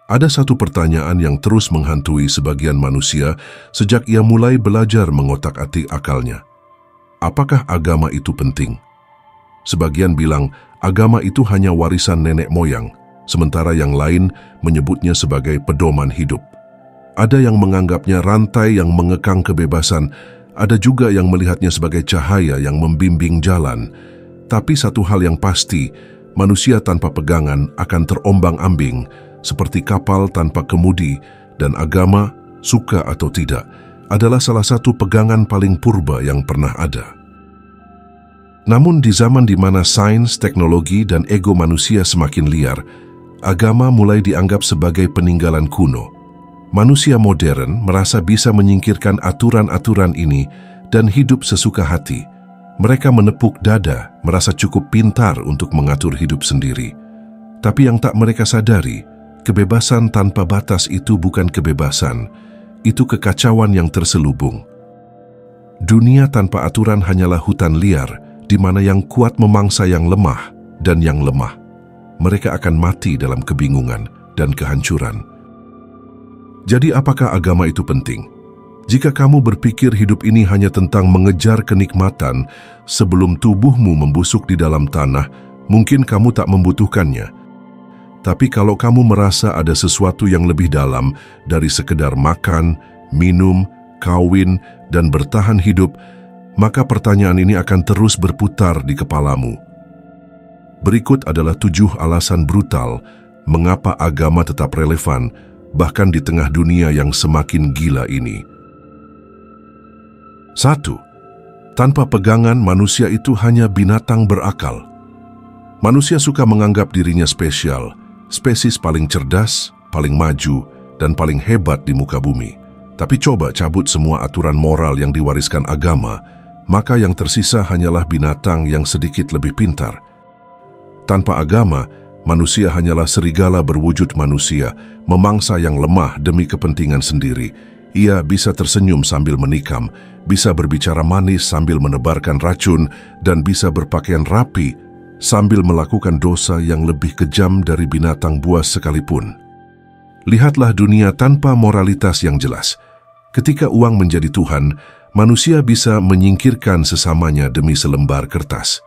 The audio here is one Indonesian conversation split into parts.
Ada satu pertanyaan yang terus menghantui sebagian manusia sejak ia mulai belajar mengotak-atik akalnya. Apakah agama itu penting? Sebagian bilang agama itu hanya warisan nenek moyang, sementara yang lain menyebutnya sebagai pedoman hidup. Ada yang menganggapnya rantai yang mengekang kebebasan, ada juga yang melihatnya sebagai cahaya yang membimbing jalan. Tapi satu hal yang pasti, manusia tanpa pegangan akan terombang-ambing, seperti kapal tanpa kemudi, dan agama, suka atau tidak, adalah salah satu pegangan paling purba yang pernah ada. Namun di zaman di mana sains, teknologi, dan ego manusia semakin liar, agama mulai dianggap sebagai peninggalan kuno. Manusia modern merasa bisa menyingkirkan aturan-aturan ini dan hidup sesuka hati. Mereka menepuk dada, merasa cukup pintar untuk mengatur hidup sendiri. Tapi yang tak mereka sadari, kebebasan tanpa batas itu bukan kebebasan, itu kekacauan yang terselubung. Dunia tanpa aturan hanyalah hutan liar, di mana yang kuat memangsa yang lemah, dan yang lemah, mereka akan mati dalam kebingungan dan kehancuran. Jadi apakah agama itu penting? Jika kamu berpikir hidup ini hanya tentang mengejar kenikmatan sebelum tubuhmu membusuk di dalam tanah, mungkin kamu tak membutuhkannya. Tapi kalau kamu merasa ada sesuatu yang lebih dalam dari sekedar makan, minum, kawin, dan bertahan hidup, maka pertanyaan ini akan terus berputar di kepalamu. Berikut adalah 7 alasan brutal mengapa agama tetap relevan, bahkan di tengah dunia yang semakin gila ini. 1. Tanpa pegangan, manusia itu hanya binatang berakal. Manusia suka menganggap dirinya spesial, spesies paling cerdas, paling maju, dan paling hebat di muka bumi. Tapi coba cabut semua aturan moral yang diwariskan agama, maka yang tersisa hanyalah binatang yang sedikit lebih pintar. Tanpa agama, manusia hanyalah serigala berwujud manusia, memangsa yang lemah demi kepentingan sendiri. Ia bisa tersenyum sambil menikam, bisa berbicara manis sambil menebarkan racun, dan bisa berpakaian rapi sambil melakukan dosa yang lebih kejam dari binatang buas sekalipun. Lihatlah dunia tanpa moralitas yang jelas. Ketika uang menjadi Tuhan, manusia bisa menyingkirkan sesamanya demi selembar kertas.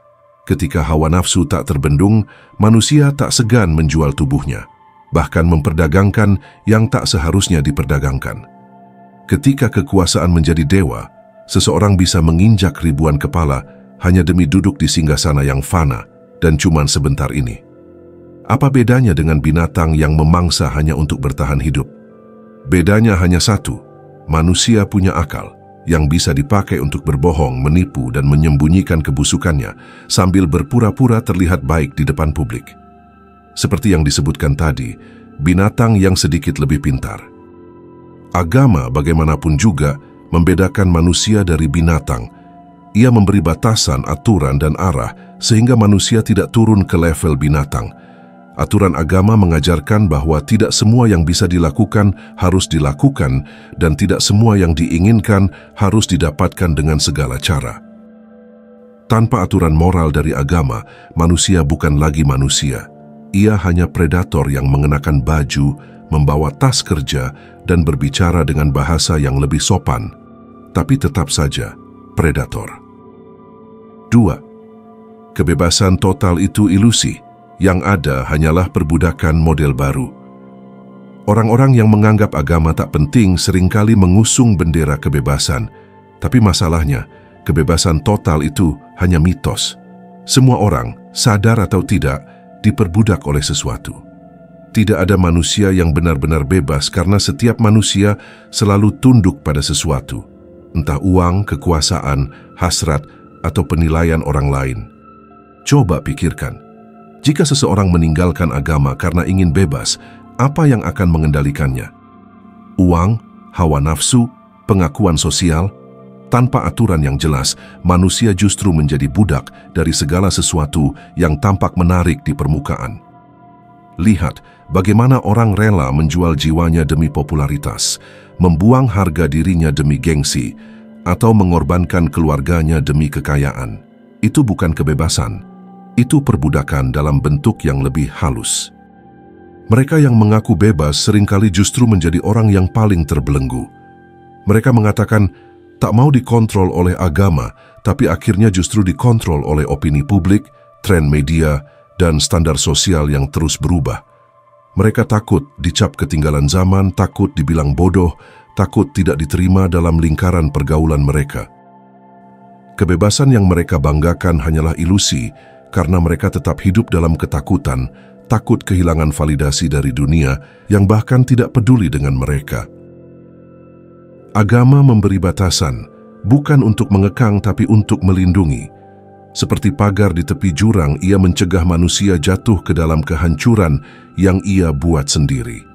Ketika hawa nafsu tak terbendung, manusia tak segan menjual tubuhnya, bahkan memperdagangkan yang tak seharusnya diperdagangkan. Ketika kekuasaan menjadi dewa, seseorang bisa menginjak ribuan kepala hanya demi duduk di singgasana yang fana dan cuman sebentar ini. Apa bedanya dengan binatang yang memangsa hanya untuk bertahan hidup? Bedanya hanya satu, manusia punya akal yang bisa dipakai untuk berbohong, menipu, dan menyembunyikan kebusukannya sambil berpura-pura terlihat baik di depan publik. Seperti yang disebutkan tadi, binatang yang sedikit lebih pintar. Agama bagaimanapun juga membedakan manusia dari binatang. Ia memberi batasan, aturan, dan arah sehingga manusia tidak turun ke level binatang. Aturan agama mengajarkan bahwa tidak semua yang bisa dilakukan harus dilakukan dan tidak semua yang diinginkan harus didapatkan dengan segala cara. Tanpa aturan moral dari agama, manusia bukan lagi manusia. Ia hanya predator yang mengenakan baju, membawa tas kerja, dan berbicara dengan bahasa yang lebih sopan, tapi tetap saja predator. 2. Kebebasan total itu ilusi. Yang ada hanyalah perbudakan model baru. Orang-orang yang menganggap agama tak penting seringkali mengusung bendera kebebasan. Tapi masalahnya, kebebasan total itu hanya mitos. Semua orang, sadar atau tidak, diperbudak oleh sesuatu. Tidak ada manusia yang benar-benar bebas karena setiap manusia selalu tunduk pada sesuatu. Entah uang, kekuasaan, hasrat, atau penilaian orang lain. Coba pikirkan. Jika seseorang meninggalkan agama karena ingin bebas, apa yang akan mengendalikannya? Uang, hawa nafsu, pengakuan sosial? Tanpa aturan yang jelas, manusia justru menjadi budak dari segala sesuatu yang tampak menarik di permukaan. Lihat bagaimana orang rela menjual jiwanya demi popularitas, membuang harga dirinya demi gengsi, atau mengorbankan keluarganya demi kekayaan. Itu bukan kebebasan. Itu perbudakan dalam bentuk yang lebih halus. Mereka yang mengaku bebas seringkali justru menjadi orang yang paling terbelenggu. Mereka mengatakan tak mau dikontrol oleh agama, tapi akhirnya justru dikontrol oleh opini publik, tren media, dan standar sosial yang terus berubah. Mereka takut dicap ketinggalan zaman, takut dibilang bodoh, takut tidak diterima dalam lingkaran pergaulan mereka. Kebebasan yang mereka banggakan hanyalah ilusi karena mereka tetap hidup dalam ketakutan, takut kehilangan validasi dari dunia yang bahkan tidak peduli dengan mereka. Agama memberi batasan, bukan untuk mengekang tapi untuk melindungi. Seperti pagar di tepi jurang, ia mencegah manusia jatuh ke dalam kehancuran yang ia buat sendiri.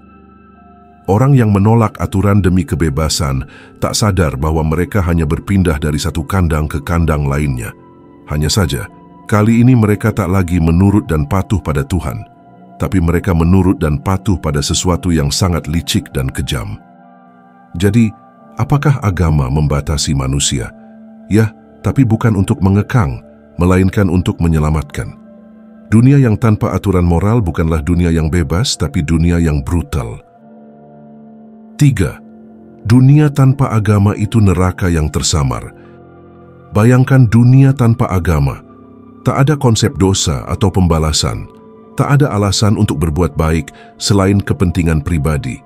Orang yang menolak aturan demi kebebasan tak sadar bahwa mereka hanya berpindah dari satu kandang ke kandang lainnya. Hanya saja, kali ini mereka tak lagi menurut dan patuh pada Tuhan, tapi mereka menurut dan patuh pada sesuatu yang sangat licik dan kejam. Jadi, apakah agama membatasi manusia? Ya, tapi bukan untuk mengekang, melainkan untuk menyelamatkan. Dunia yang tanpa aturan moral bukanlah dunia yang bebas, tapi dunia yang brutal. 3. Dunia tanpa agama itu neraka yang tersamar. Bayangkan dunia tanpa agama. Tak ada konsep dosa atau pembalasan. Tak ada alasan untuk berbuat baik selain kepentingan pribadi.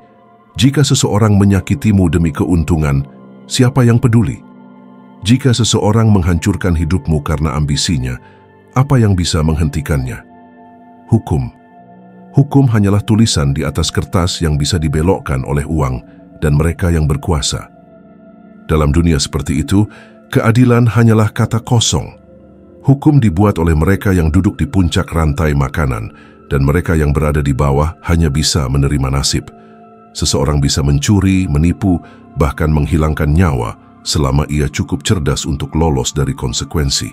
Jika seseorang menyakitimu demi keuntungan, siapa yang peduli? Jika seseorang menghancurkan hidupmu karena ambisinya, apa yang bisa menghentikannya? Hukum. Hukum hanyalah tulisan di atas kertas yang bisa dibelokkan oleh uang dan mereka yang berkuasa. Dalam dunia seperti itu, keadilan hanyalah kata kosong. Hukum dibuat oleh mereka yang duduk di puncak rantai makanan, dan mereka yang berada di bawah hanya bisa menerima nasib. Seseorang bisa mencuri, menipu, bahkan menghilangkan nyawa selama ia cukup cerdas untuk lolos dari konsekuensi.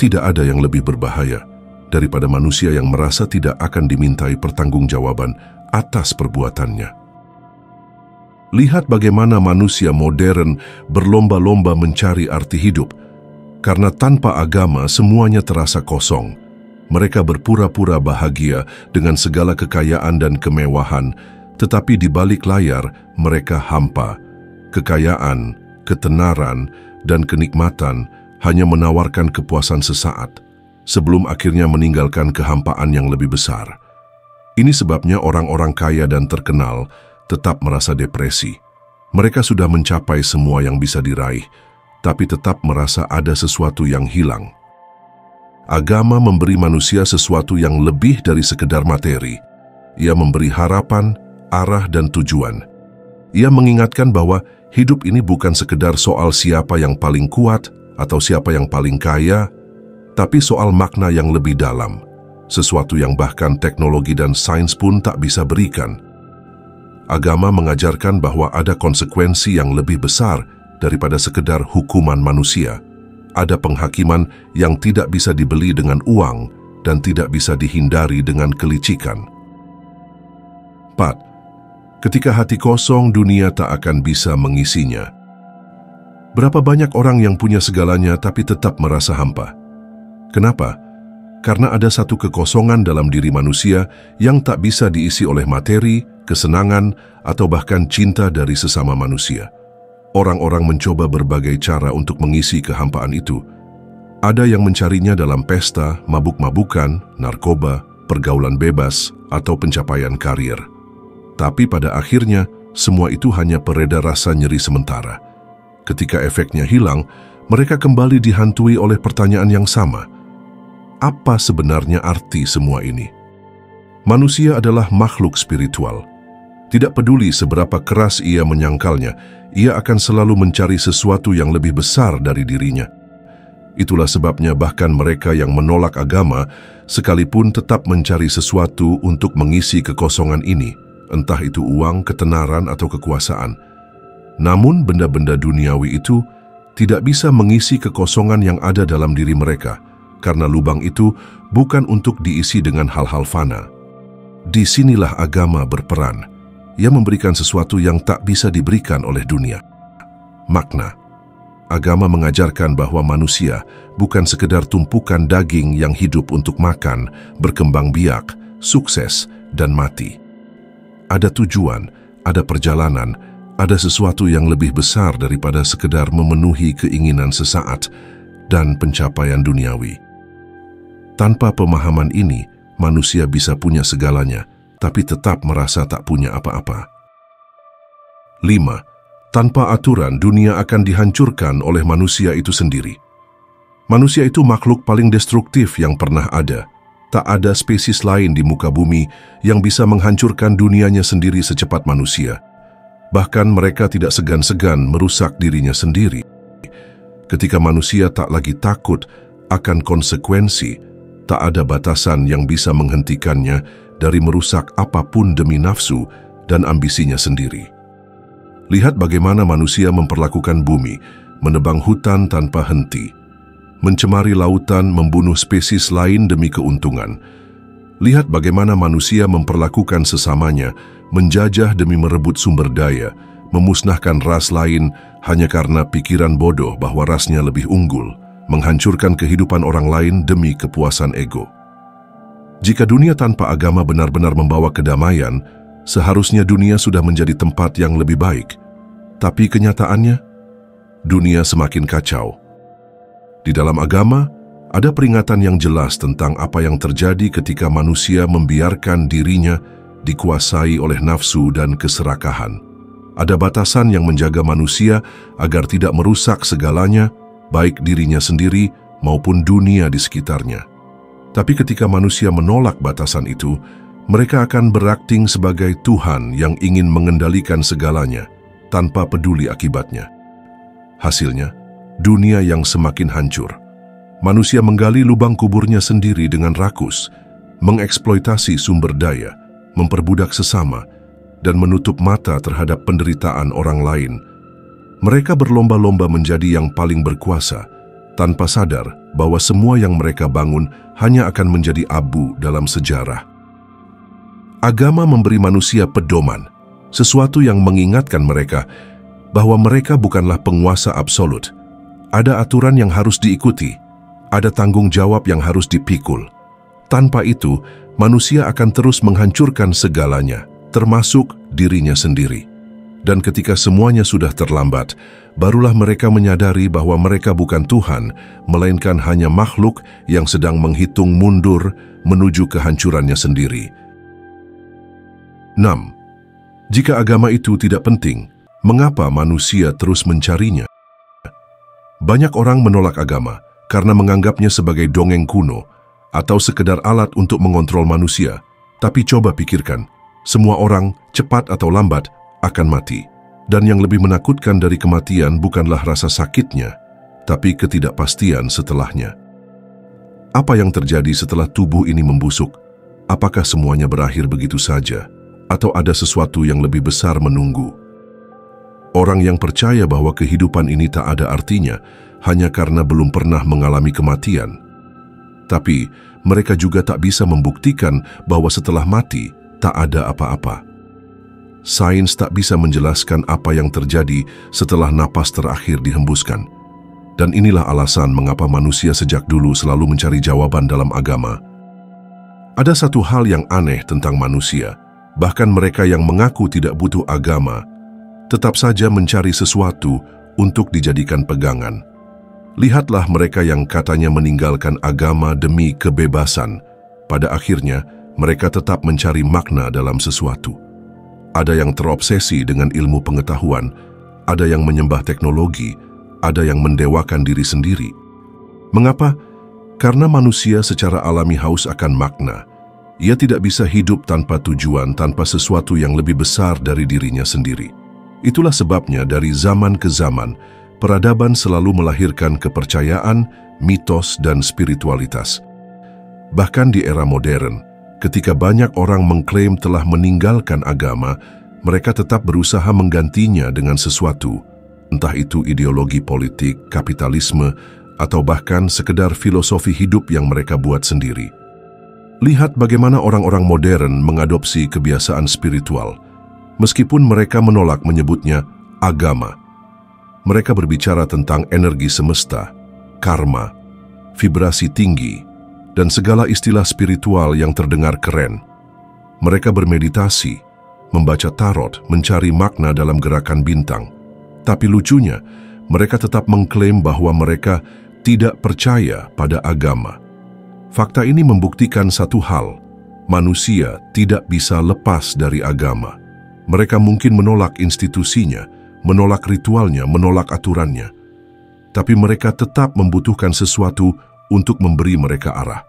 Tidak ada yang lebih berbahaya daripada manusia yang merasa tidak akan dimintai pertanggungjawaban atas perbuatannya. Lihat bagaimana manusia modern berlomba-lomba mencari arti hidup. Karena tanpa agama semuanya terasa kosong. Mereka berpura-pura bahagia dengan segala kekayaan dan kemewahan, tetapi di balik layar mereka hampa. Kekayaan, ketenaran, dan kenikmatan hanya menawarkan kepuasan sesaat, sebelum akhirnya meninggalkan kehampaan yang lebih besar. Ini sebabnya orang-orang kaya dan terkenal tetap merasa depresi. Mereka sudah mencapai semua yang bisa diraih, tapi tetap merasa ada sesuatu yang hilang. Agama memberi manusia sesuatu yang lebih dari sekedar materi. Ia memberi harapan, arah, dan tujuan. Ia mengingatkan bahwa hidup ini bukan sekedar soal siapa yang paling kuat atau siapa yang paling kaya, tapi soal makna yang lebih dalam, sesuatu yang bahkan teknologi dan sains pun tak bisa berikan. Agama mengajarkan bahwa ada konsekuensi yang lebih besar daripada sekedar hukuman manusia. Ada penghakiman yang tidak bisa dibeli dengan uang dan tidak bisa dihindari dengan kelicikan. 4. Ketika hati kosong, dunia tak akan bisa mengisinya. Berapa banyak orang yang punya segalanya tapi tetap merasa hampa? Kenapa? Karena ada satu kekosongan dalam diri manusia yang tak bisa diisi oleh materi, kesenangan, atau bahkan cinta dari sesama manusia. Orang-orang mencoba berbagai cara untuk mengisi kehampaan itu. Ada yang mencarinya dalam pesta, mabuk-mabukan, narkoba, pergaulan bebas, atau pencapaian karir. Tapi pada akhirnya, semua itu hanya pereda rasa nyeri sementara. Ketika efeknya hilang, mereka kembali dihantui oleh pertanyaan yang sama. Apa sebenarnya arti semua ini? Manusia adalah makhluk spiritual. Tidak peduli seberapa keras ia menyangkalnya, ia akan selalu mencari sesuatu yang lebih besar dari dirinya. Itulah sebabnya bahkan mereka yang menolak agama sekalipun tetap mencari sesuatu untuk mengisi kekosongan ini, entah itu uang, ketenaran, atau kekuasaan. Namun benda-benda duniawi itu tidak bisa mengisi kekosongan yang ada dalam diri mereka, karena lubang itu bukan untuk diisi dengan hal-hal fana. Disinilah agama berperan. Ia memberikan sesuatu yang tak bisa diberikan oleh dunia. Makna. Agama mengajarkan bahwa manusia bukan sekedar tumpukan daging yang hidup untuk makan, berkembang biak, sukses, dan mati. ada tujuan, ada perjalanan, ada sesuatu yang lebih besar daripada sekedar memenuhi keinginan sesaat dan pencapaian duniawi. Tanpa pemahaman ini, manusia bisa punya segalanya, tapi tetap merasa tak punya apa-apa. 5. Tanpa aturan, dunia akan dihancurkan oleh manusia itu sendiri. Manusia itu makhluk paling destruktif yang pernah ada. Tak ada spesies lain di muka bumi yang bisa menghancurkan dunianya sendiri secepat manusia. Bahkan mereka tidak segan-segan merusak dirinya sendiri. Ketika manusia tak lagi takut akan konsekuensi, tak ada batasan yang bisa menghentikannya dari merusak apapun demi nafsu dan ambisinya sendiri. Lihat bagaimana manusia memperlakukan bumi, menebang hutan tanpa henti, mencemari lautan, membunuh spesies lain demi keuntungan. Lihat bagaimana manusia memperlakukan sesamanya, menjajah demi merebut sumber daya, memusnahkan ras lain hanya karena pikiran bodoh bahwa rasnya lebih unggul, menghancurkan kehidupan orang lain demi kepuasan ego. Jika dunia tanpa agama benar-benar membawa kedamaian, seharusnya dunia sudah menjadi tempat yang lebih baik. Tapi kenyataannya, dunia semakin kacau. Di dalam agama, ada peringatan yang jelas tentang apa yang terjadi ketika manusia membiarkan dirinya dikuasai oleh nafsu dan keserakahan. Ada batasan yang menjaga manusia agar tidak merusak segalanya, baik dirinya sendiri maupun dunia di sekitarnya. Tapi ketika manusia menolak batasan itu, mereka akan berakting sebagai Tuhan yang ingin mengendalikan segalanya, tanpa peduli akibatnya. Hasilnya, dunia yang semakin hancur. Manusia menggali lubang kuburnya sendiri dengan rakus, mengeksploitasi sumber daya, memperbudak sesama, dan menutup mata terhadap penderitaan orang lain. Mereka berlomba-lomba menjadi yang paling berkuasa, tanpa sadar bahwa semua yang mereka bangun hanya akan menjadi abu dalam sejarah. Agama memberi manusia pedoman, sesuatu yang mengingatkan mereka bahwa mereka bukanlah penguasa absolut. Ada aturan yang harus diikuti, ada tanggung jawab yang harus dipikul. Tanpa itu, manusia akan terus menghancurkan segalanya, termasuk dirinya sendiri. Dan ketika semuanya sudah terlambat, barulah mereka menyadari bahwa mereka bukan Tuhan, melainkan hanya makhluk yang sedang menghitung mundur menuju kehancurannya sendiri. 6. Jika agama itu tidak penting, mengapa manusia terus mencarinya? Banyak orang menolak agama karena menganggapnya sebagai dongeng kuno atau sekedar alat untuk mengontrol manusia. Tapi coba pikirkan, semua orang, cepat atau lambat, akan mati. Dan yang lebih menakutkan dari kematian bukanlah rasa sakitnya, tapi ketidakpastian setelahnya. Apa yang terjadi setelah tubuh ini membusuk? Apakah semuanya berakhir begitu saja? Atau ada sesuatu yang lebih besar menunggu? Orang yang percaya bahwa kehidupan ini tak ada artinya hanya karena belum pernah mengalami kematian. Tapi mereka juga tak bisa membuktikan bahwa setelah mati tak ada apa-apa. Sains tak bisa menjelaskan apa yang terjadi setelah napas terakhir dihembuskan. Dan inilah alasan mengapa manusia sejak dulu selalu mencari jawaban dalam agama. Ada satu hal yang aneh tentang manusia. Bahkan mereka yang mengaku tidak butuh agama, tetap saja mencari sesuatu untuk dijadikan pegangan. Lihatlah mereka yang katanya meninggalkan agama demi kebebasan. Pada akhirnya, mereka tetap mencari makna dalam sesuatu. Ada yang terobsesi dengan ilmu pengetahuan, ada yang menyembah teknologi, ada yang mendewakan diri sendiri. Mengapa? Karena manusia secara alami haus akan makna. Ia tidak bisa hidup tanpa tujuan, tanpa sesuatu yang lebih besar dari dirinya sendiri. Itulah sebabnya dari zaman ke zaman, peradaban selalu melahirkan kepercayaan, mitos, dan spiritualitas. Bahkan di era modern, ketika banyak orang mengklaim telah meninggalkan agama, mereka tetap berusaha menggantinya dengan sesuatu, entah itu ideologi politik, kapitalisme, atau bahkan sekedar filosofi hidup yang mereka buat sendiri. Lihat bagaimana orang-orang modern mengadopsi kebiasaan spiritual, meskipun mereka menolak menyebutnya agama. Mereka berbicara tentang energi semesta, karma, vibrasi tinggi, dan segala istilah spiritual yang terdengar keren. Mereka bermeditasi, membaca tarot, mencari makna dalam gerakan bintang. Tapi lucunya, mereka tetap mengklaim bahwa mereka tidak percaya pada agama. Fakta ini membuktikan satu hal, manusia tidak bisa lepas dari agama. Mereka mungkin menolak institusinya, menolak ritualnya, menolak aturannya. Tapi mereka tetap membutuhkan sesuatu untuk memberi mereka arah.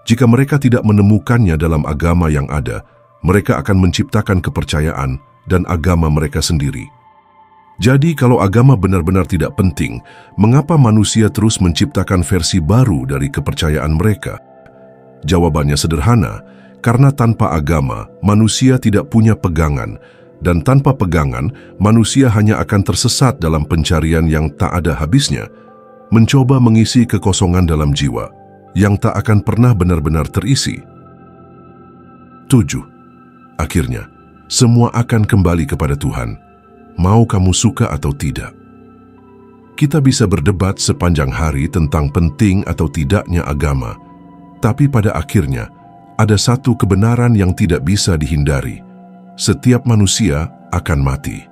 Jika mereka tidak menemukannya dalam agama yang ada, mereka akan menciptakan kepercayaan dan agama mereka sendiri. Jadi kalau agama benar-benar tidak penting, mengapa manusia terus menciptakan versi baru dari kepercayaan mereka? Jawabannya sederhana, karena tanpa agama, manusia tidak punya pegangan, dan tanpa pegangan, manusia hanya akan tersesat dalam pencarian yang tak ada habisnya, mencoba mengisi kekosongan dalam jiwa, yang tak akan pernah benar-benar terisi. 7. Akhirnya, semua akan kembali kepada Tuhan, mau kamu suka atau tidak. Kita bisa berdebat sepanjang hari tentang penting atau tidaknya agama, tapi pada akhirnya, ada satu kebenaran yang tidak bisa dihindari. Setiap manusia akan mati.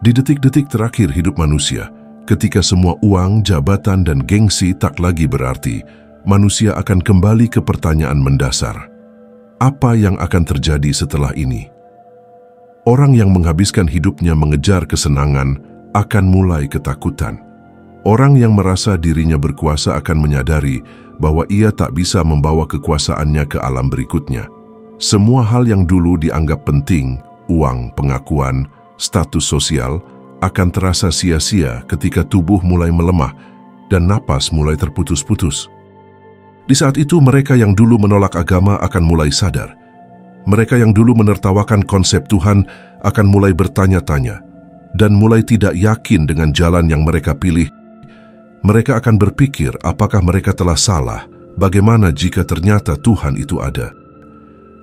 Di detik-detik terakhir hidup manusia, ketika semua uang, jabatan, dan gengsi tak lagi berarti, manusia akan kembali ke pertanyaan mendasar. Apa yang akan terjadi setelah ini? Orang yang menghabiskan hidupnya mengejar kesenangan akan mulai ketakutan. Orang yang merasa dirinya berkuasa akan menyadari bahwa ia tak bisa membawa kekuasaannya ke alam berikutnya. Semua hal yang dulu dianggap penting, uang, pengakuan, status sosial, akan terasa sia-sia ketika tubuh mulai melemah dan napas mulai terputus-putus. Di saat itu mereka yang dulu menolak agama akan mulai sadar. Mereka yang dulu menertawakan konsep Tuhan akan mulai bertanya-tanya dan mulai tidak yakin dengan jalan yang mereka pilih. Mereka akan berpikir apakah mereka telah salah, bagaimana jika ternyata Tuhan itu ada.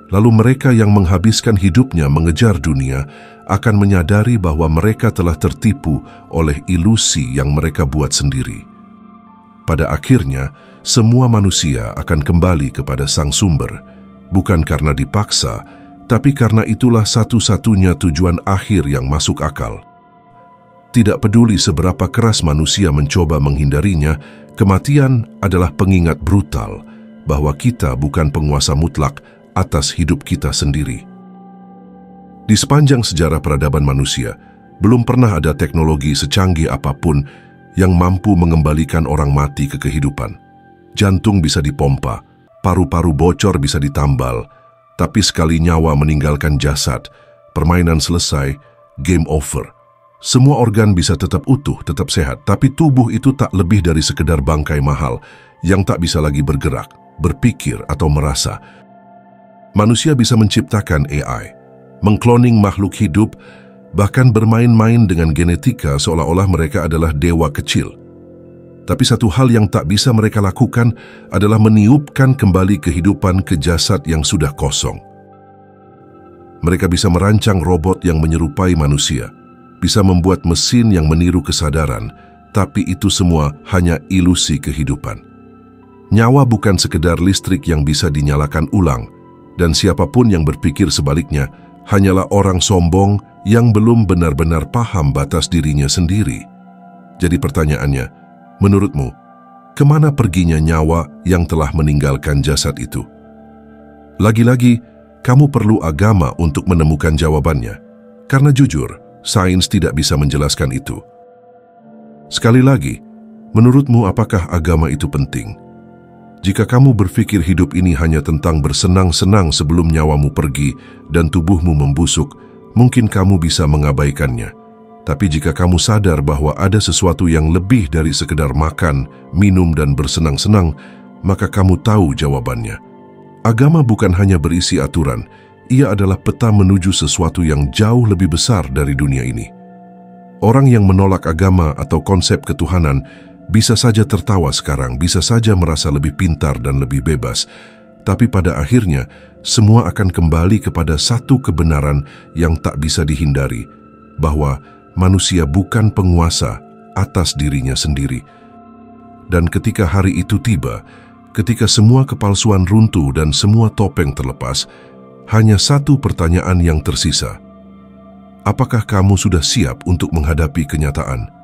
Lalu mereka yang menghabiskan hidupnya mengejar dunia akan menyadari bahwa mereka telah tertipu oleh ilusi yang mereka buat sendiri. Pada akhirnya, semua manusia akan kembali kepada Sang Sumber, bukan karena dipaksa, tapi karena itulah satu-satunya tujuan akhir yang masuk akal. Tidak peduli seberapa keras manusia mencoba menghindarinya, kematian adalah pengingat brutal bahwa kita bukan penguasa mutlak atas hidup kita sendiri. Di sepanjang sejarah peradaban manusia, belum pernah ada teknologi secanggih apapun yang mampu mengembalikan orang mati ke kehidupan. Jantung bisa dipompa, paru-paru bocor bisa ditambal, tapi sekali nyawa meninggalkan jasad, permainan selesai, game over. Semua organ bisa tetap utuh, tetap sehat, tapi tubuh itu tak lebih dari sekedar bangkai mahal yang tak bisa lagi bergerak, berpikir atau merasa. Manusia bisa menciptakan AI, mengkloning makhluk hidup, bahkan bermain-main dengan genetika seolah-olah mereka adalah dewa kecil. Tapi satu hal yang tak bisa mereka lakukan adalah meniupkan kembali kehidupan ke jasad yang sudah kosong. Mereka bisa merancang robot yang menyerupai manusia, bisa membuat mesin yang meniru kesadaran, tapi itu semua hanya ilusi kehidupan. Nyawa bukan sekedar listrik yang bisa dinyalakan ulang, dan siapapun yang berpikir sebaliknya hanyalah orang sombong yang belum benar-benar paham batas dirinya sendiri. Jadi pertanyaannya, menurutmu, kemana perginya nyawa yang telah meninggalkan jasad itu? Lagi-lagi, kamu perlu agama untuk menemukan jawabannya, karena jujur, sains tidak bisa menjelaskan itu. Sekali lagi, menurutmu apakah agama itu penting? Jika kamu berpikir hidup ini hanya tentang bersenang-senang sebelum nyawamu pergi dan tubuhmu membusuk, mungkin kamu bisa mengabaikannya. Tapi jika kamu sadar bahwa ada sesuatu yang lebih dari sekedar makan, minum, dan bersenang-senang, maka kamu tahu jawabannya. Agama bukan hanya berisi aturan, ia adalah peta menuju sesuatu yang jauh lebih besar dari dunia ini. Orang yang menolak agama atau konsep ketuhanan bisa saja tertawa sekarang, bisa saja merasa lebih pintar dan lebih bebas. Tapi pada akhirnya, semua akan kembali kepada satu kebenaran yang tak bisa dihindari, bahwa manusia bukan penguasa atas dirinya sendiri. Dan ketika hari itu tiba, ketika semua kepalsuan runtuh dan semua topeng terlepas, hanya satu pertanyaan yang tersisa. apakah kamu sudah siap untuk menghadapi kenyataan?